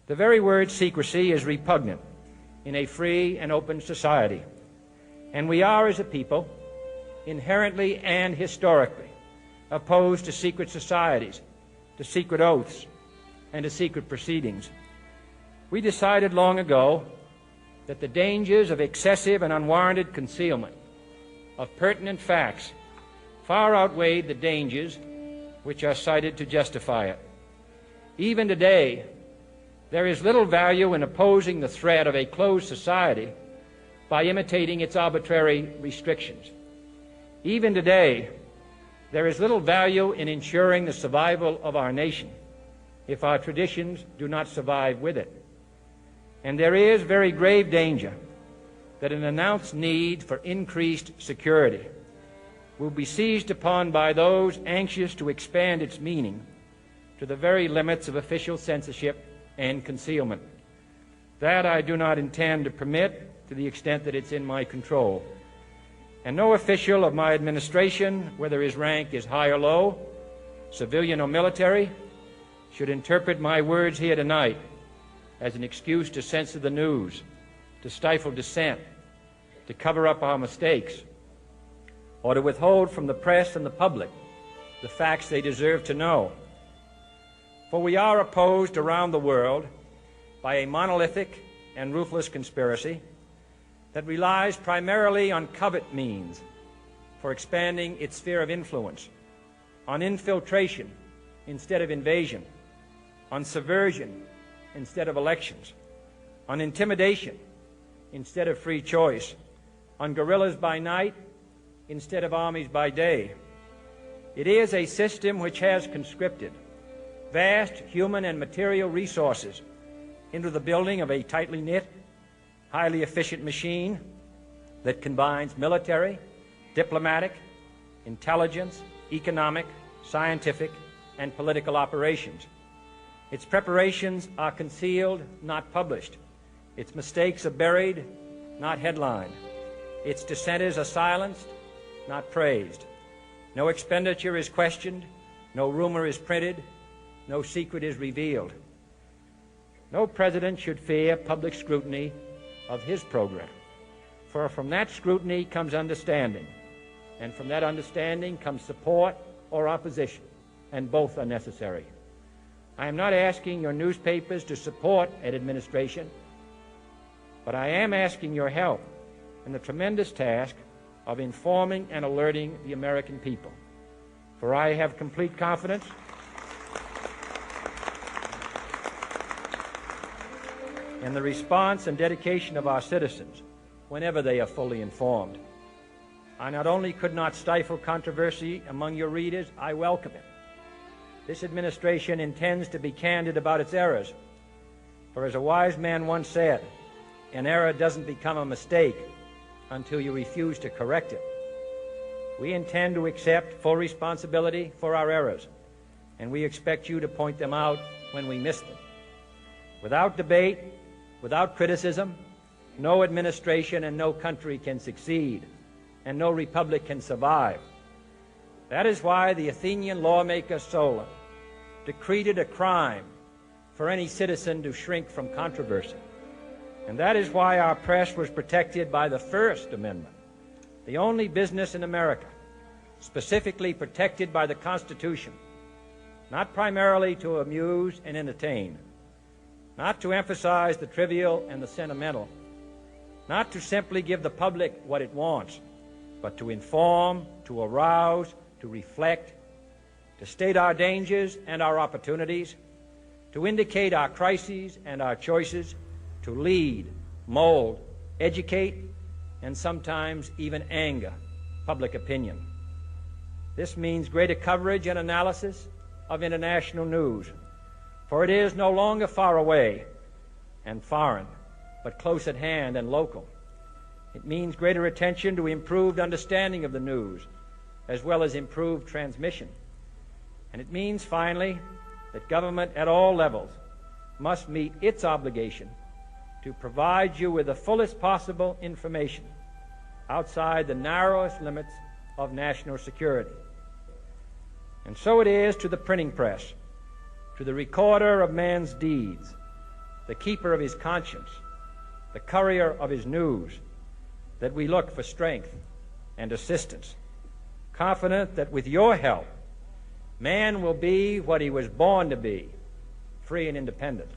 The very word secrecy is repugnant in a free and open society, and we are, as a people, inherently and historically opposed to secret societies, to secret oaths, and to secret proceedings. We decided long ago that the dangers of excessive and unwarranted concealment of pertinent facts far outweighed the dangers which are cited to justify it. Even today, there is little value in opposing the threat of a closed society by imitating its arbitrary restrictions. Even today, there is little value in ensuring the survival of our nation if our traditions do not survive with it. And there is very grave danger that an announced need for increased security will be seized upon by those anxious to expand its meaning to the very limits of official censorship and concealment. That I do not intend to permit to the extent that it's in my control. And no official of my administration, whether his rank is high or low, civilian or military, should interpret my words here tonight as an excuse to censor the news, to stifle dissent, to cover up our mistakes, or to withhold from the press and the public the facts they deserve to know. For we are opposed around the world by a monolithic and ruthless conspiracy that relies primarily on covert means for expanding its sphere of influence, on infiltration instead of invasion, on subversion instead of elections, on intimidation instead of free choice, on guerrillas by night instead of armies by day. It is a system which has conscripted vast human and material resources into the building of a tightly knit, highly efficient machine that combines military, diplomatic, intelligence, economic, scientific, and political operations. Its preparations are concealed, not published. Its mistakes are buried, not headlined. Its dissenters are silenced, not praised. No expenditure is questioned, no rumor is printed, no secret is revealed. No president should fear public scrutiny of his program, for from that scrutiny comes understanding, and from that understanding comes support or opposition, and both are necessary. I am not asking your newspapers to support an administration, but I am asking your help in the tremendous task of informing and alerting the American people. For I have complete confidence in the response and dedication of our citizens whenever they are fully informed. I not only could not stifle controversy among your readers, I welcome it. This administration intends to be candid about its errors. For as a wise man once said, an error doesn't become a mistake until you refuse to correct it. We intend to accept full responsibility for our errors, and we expect you to point them out when we miss them. Without debate, without criticism, no administration and no country can succeed, and no republic can survive. That is why the Athenian lawmaker Solon decreed it a crime for any citizen to shrink from controversy. And that is why our press was protected by the First Amendment, the only business in America specifically protected by the Constitution, not primarily to amuse and entertain, not to emphasize the trivial and the sentimental, not to simply give the public what it wants, but to inform, to arouse, to reflect, to state our dangers and our opportunities, to indicate our crises and our choices, to lead, mold, educate, and sometimes even anger public opinion. This means greater coverage and analysis of international news, for it is no longer far away and foreign, but close at hand and local. It means greater attention to improved understanding of the news, as well as improved transmission. And it means, finally, that government at all levels must meet its obligation to provide you with the fullest possible information outside the narrowest limits of national security. And so it is to the printing press, to the recorder of man's deeds, the keeper of his conscience, the courier of his news, that we look for strength and assistance, confident that with your help, man will be what he was born to be, free and independent.